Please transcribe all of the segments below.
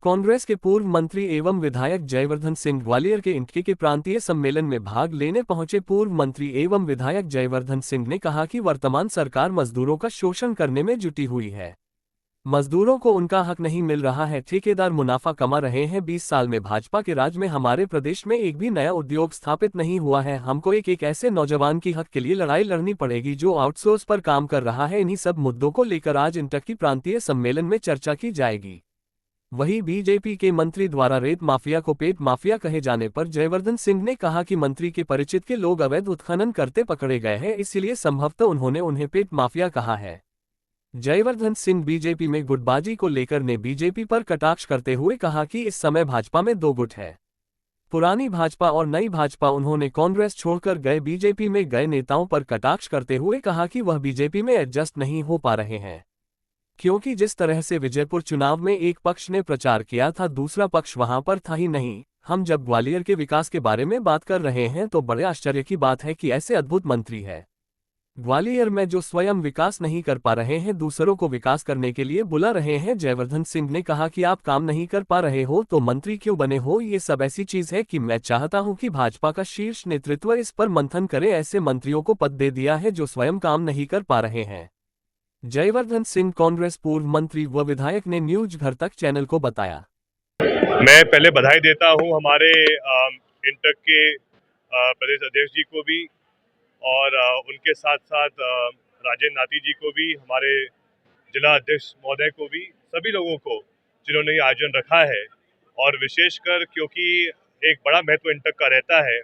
कांग्रेस के पूर्व मंत्री एवं विधायक जयवर्धन सिंह ग्वालियर के इंटकी के प्रांतीय सम्मेलन में भाग लेने पहुंचे। पूर्व मंत्री एवं विधायक जयवर्धन सिंह ने कहा कि वर्तमान सरकार मजदूरों का शोषण करने में जुटी हुई है। मजदूरों को उनका हक नहीं मिल रहा है, ठेकेदार मुनाफा कमा रहे हैं। 20 साल में भाजपा के राज में हमारे प्रदेश में एक भी नया उद्योग स्थापित नहीं हुआ है। हमको एक ऐसे नौजवान की हक के लिए लड़ाई लड़नी पड़ेगी जो आउटसोर्स पर काम कर रहा है। इन्हीं सब मुद्दों को लेकर आज इंटकी प्रांतीय सम्मेलन में चर्चा की जाएगी। वहीं बीजेपी के मंत्री द्वारा रेत माफिया को पेट माफिया कहे जाने पर जयवर्धन सिंह ने कहा कि मंत्री के परिचित के लोग अवैध उत्खनन करते पकड़े गए हैं, इसलिए संभवतः उन्होंने उन्हें पेट माफिया कहा है। जयवर्धन सिंह बीजेपी में गुटबाजी को लेकर ने बीजेपी पर कटाक्ष करते हुए कहा कि इस समय भाजपा में दो गुट है, पुरानी भाजपा और नई भाजपा। उन्होंने कांग्रेस छोड़कर गए बीजेपी में गए नेताओं पर कटाक्ष करते हुए कहा कि वह बीजेपी में एडजस्ट नहीं हो पा रहे हैं, क्योंकि जिस तरह से विजयपुर चुनाव में एक पक्ष ने प्रचार किया था, दूसरा पक्ष वहां पर था ही नहीं। हम जब ग्वालियर के विकास के बारे में बात कर रहे हैं तो बड़े आश्चर्य की बात है कि ऐसे अद्भुत मंत्री है ग्वालियर में जो स्वयं विकास नहीं कर पा रहे हैं, दूसरों को विकास करने के लिए बुला रहे हैं। जयवर्धन सिंह ने कहा कि आप काम नहीं कर पा रहे हो तो मंत्री क्यों बने हो। ये सब ऐसी चीज है कि मैं चाहता हूं कि भाजपा का शीर्ष नेतृत्व इस पर मंथन करे। ऐसे मंत्रियों को पद दे दिया है जो स्वयं काम नहीं कर पा रहे हैं। जयवर्धन सिंह कांग्रेस पूर्व मंत्री व विधायक ने न्यूज घर तक चैनल को बताया। मैं पहले बधाई देता हूं हमारे इंटक के प्रदेश अध्यक्ष जी को भी और उनके साथ साथ राजेंद्र नाती जी को भी, हमारे जिला अध्यक्ष महोदय को भी, सभी लोगों को जिन्होंने ये आयोजन रखा है। और विशेषकर क्योंकि एक बड़ा महत्व इंटक का रहता है,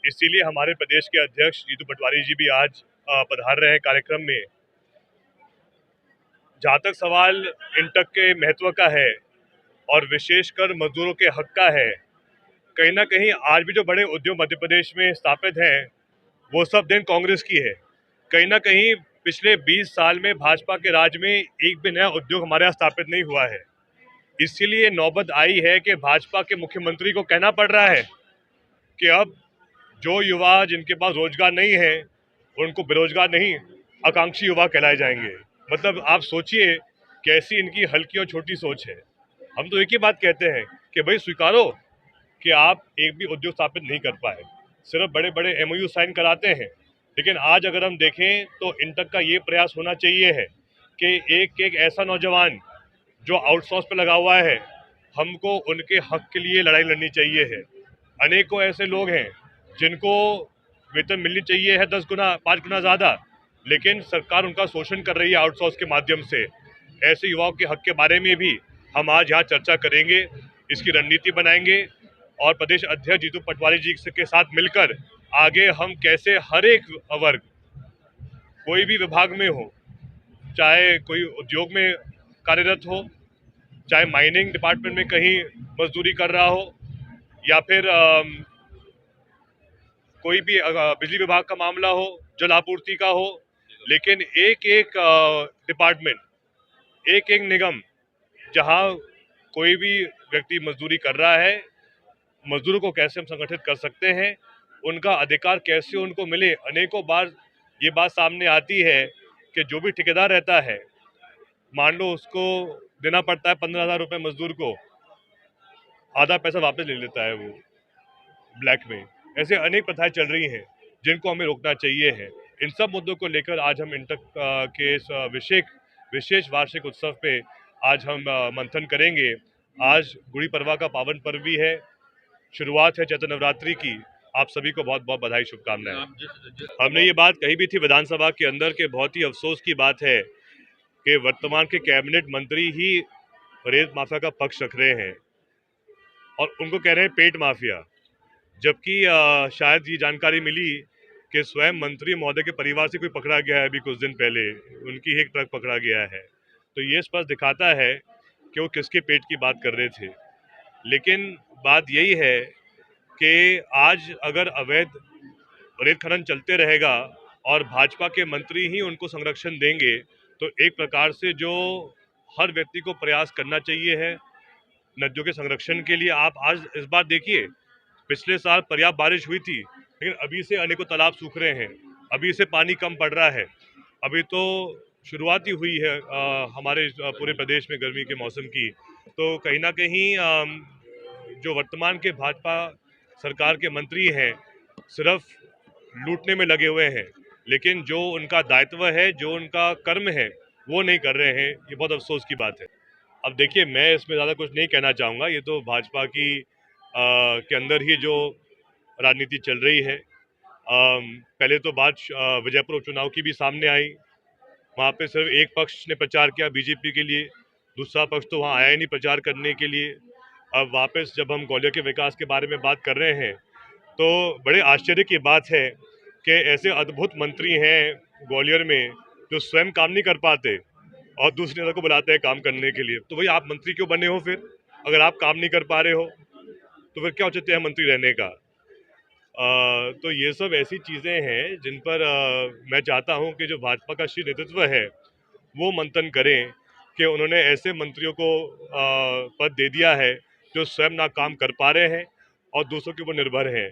इसीलिए हमारे प्रदेश के अध्यक्ष जीतू पटवारी जी भी आज पधार रहे हैं कार्यक्रम में। जहाँ तक सवाल इंटक के महत्व का है और विशेषकर मजदूरों के हक का है, कहीं ना कहीं आज भी जो बड़े उद्योग मध्य प्रदेश में स्थापित हैं वो सब देन कांग्रेस की है। कहीं ना कहीं पिछले 20 साल में भाजपा के राज में एक भी नया उद्योग हमारे यहाँ स्थापित नहीं हुआ है। इसीलिए नौबत आई है कि भाजपा के मुख्यमंत्री को कहना पड़ रहा है कि अब जो युवा जिनके पास रोजगार नहीं है उनको बेरोजगार नहीं, आकांक्षी युवा कहलाए जाएंगे। मतलब आप सोचिए कैसी इनकी हल्की और छोटी सोच है। हम तो एक ही बात कहते हैं कि भाई स्वीकारो कि आप एक भी उद्योग स्थापित नहीं कर पाए, सिर्फ बड़े बड़े एमओयू साइन कराते हैं। लेकिन आज अगर हम देखें तो इंटक का ये प्रयास होना चाहिए है कि एक एक ऐसा नौजवान जो आउटसोर्स पे लगा हुआ है, हमको उनके हक के लिए लड़ाई लड़नी चाहिए है। अनेकों ऐसे लोग हैं जिनको वेतन मिलनी चाहिए है 10 गुना 5 गुना ज़्यादा, लेकिन सरकार उनका शोषण कर रही है आउटसोर्स के माध्यम से। ऐसे युवाओं के हक के बारे में भी हम आज यहाँ चर्चा करेंगे, इसकी रणनीति बनाएंगे और प्रदेश अध्यक्ष जीतू पटवारी जी के साथ मिलकर आगे हम कैसे हर एक वर्ग, कोई भी विभाग में हो, चाहे कोई उद्योग में कार्यरत हो, चाहे माइनिंग डिपार्टमेंट में कहीं मजदूरी कर रहा हो, या फिर कोई भी बिजली विभाग का मामला हो, जल आपूर्ति का हो, लेकिन एक एक डिपार्टमेंट, एक एक निगम जहां कोई भी व्यक्ति मजदूरी कर रहा है, मजदूरों को कैसे हम संगठित कर सकते हैं, उनका अधिकार कैसे उनको मिले। अनेकों बार ये बात सामने आती है कि जो भी ठेकेदार रहता है, मान लो उसको देना पड़ता है 15,000 रुपये मजदूर को, आधा पैसा वापस ले लेता है वो ब्लैक में। ऐसे अनेक प्रथाएं चल रही हैं जिनको हमें रोकना चाहिए है। इन सब मुद्दों को लेकर आज हम इंटक के इस विशेष वार्षिक उत्सव पे आज हम मंथन करेंगे। आज गुड़ी पड़वा का पावन पर्व भी है, शुरुआत है चैत्र नवरात्रि की। आप सभी को बहुत बहुत बधाई, शुभकामनाएं। हमने ये बात कही भी थी विधानसभा के अंदर के बहुत ही अफसोस की बात है कि वर्तमान के कैबिनेट मंत्री ही रेत माफिया का पक्ष रख रहे हैं और उनको कह रहे हैं पेट माफिया, जबकि शायद ये जानकारी मिली कि स्वयं मंत्री महोदय के परिवार से कोई पकड़ा गया है अभी कुछ दिन पहले, उनकी एक ट्रक पकड़ा गया है। तो ये स्पष्ट दिखाता है कि वो किसके पेट की बात कर रहे थे। लेकिन बात यही है कि आज अगर अवैध रेत खनन चलते रहेगा और भाजपा के मंत्री ही उनको संरक्षण देंगे, तो एक प्रकार से जो हर व्यक्ति को प्रयास करना चाहिए है नदियों के संरक्षण के लिए। आप आज इस बार देखिए, पिछले साल पर्याप्त बारिश हुई थी, लेकिन अभी से अनेकों तालाब सूख रहे हैं, अभी से पानी कम पड़ रहा है। अभी तो शुरुआत ही हुई है हमारे पूरे प्रदेश में गर्मी के मौसम की, तो कहीं ना कहीं जो वर्तमान के भाजपा सरकार के मंत्री हैं सिर्फ लूटने में लगे हुए हैं, लेकिन जो उनका दायित्व है, जो उनका कर्म है, वो नहीं कर रहे हैं। ये बहुत अफसोस की बात है। अब देखिए, मैं इसमें ज़्यादा कुछ नहीं कहना चाहूँगा। ये तो भाजपा की के अंदर ही जो राजनीति चल रही है। पहले तो बात विजयपुर उपचुनाव की भी सामने आई। वहाँ पे सिर्फ एक पक्ष ने प्रचार किया बीजेपी के लिए, दूसरा पक्ष तो वहाँ आया ही नहीं प्रचार करने के लिए। अब वापस जब हम ग्वालियर के विकास के बारे में बात कर रहे हैं, तो बड़े आश्चर्य की बात है कि ऐसे अद्भुत मंत्री हैं ग्वालियर में जो स्वयं काम नहीं कर पाते और दूसरे जगह को बुलाते हैं काम करने के लिए। तो भाई आप मंत्री क्यों बने हो फिर? अगर आप काम नहीं कर पा रहे हो तो फिर क्या औचित्य है मंत्री रहने का? तो ये सब ऐसी चीज़ें हैं जिन पर मैं चाहता हूं कि जो भाजपा का शीर्ष नेतृत्व है वो मंथन करें कि उन्होंने ऐसे मंत्रियों को पद दे दिया है जो स्वयं ना काम कर पा रहे हैं और दूसरों के ऊपर निर्भर हैं।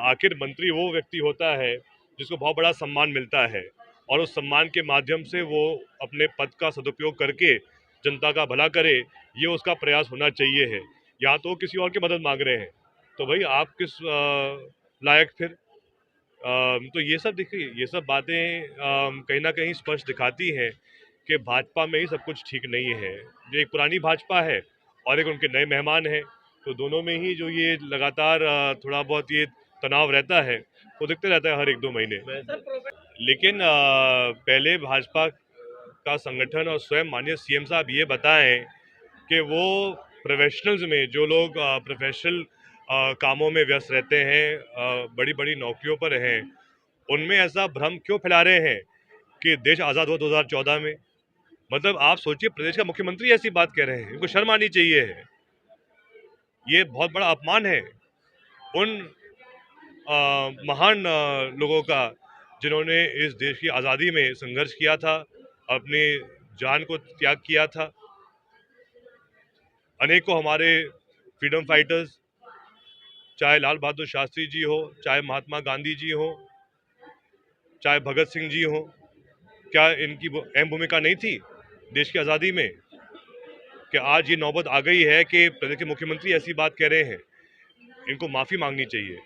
आखिर मंत्री वो व्यक्ति होता है जिसको बहुत बड़ा सम्मान मिलता है और उस सम्मान के माध्यम से वो अपने पद का सदुपयोग करके जनता का भला करे, ये उसका प्रयास होना चाहिए है। यहाँ तो किसी और की मदद मांग रहे हैं, तो भाई आप किस लायक फिर? तो ये सब देखिए, ये सब बातें कहीं ना कहीं स्पष्ट दिखाती हैं कि भाजपा में ही सब कुछ ठीक नहीं है। जो एक पुरानी भाजपा है और एक उनके नए मेहमान हैं, तो दोनों में ही जो ये लगातार थोड़ा बहुत ये तनाव रहता है वो दिखते रहता है हर एक दो महीने। लेकिन पहले भाजपा का संगठन और स्वयं माननीय सीएम साहब ये बताएं कि वो प्रोफेशनल्स में जो लोग प्रोफेशनल कामों में व्यस्त रहते हैं, बड़ी बड़ी नौकरियों पर हैं, उनमें ऐसा भ्रम क्यों फैला रहे हैं कि देश आज़ाद हुआ 2014 में? मतलब आप सोचिए, प्रदेश का मुख्यमंत्री ऐसी बात कह रहे हैं, इनको शर्म आनी चाहिए है। ये बहुत बड़ा अपमान है उन महान लोगों का जिन्होंने इस देश की आज़ादी में संघर्ष किया था, अपनी जान को त्याग किया था। अनेकों हमारे फ्रीडम फाइटर्स, चाहे लाल बहादुर शास्त्री जी हो, चाहे महात्मा गांधी जी हो, चाहे भगत सिंह जी हो, क्या इनकी अहम भूमिका नहीं थी देश की आज़ादी में? कि आज ये नौबत आ गई है कि प्रदेश के मुख्यमंत्री ऐसी बात कह रहे हैं, इनको माफ़ी मांगनी चाहिए।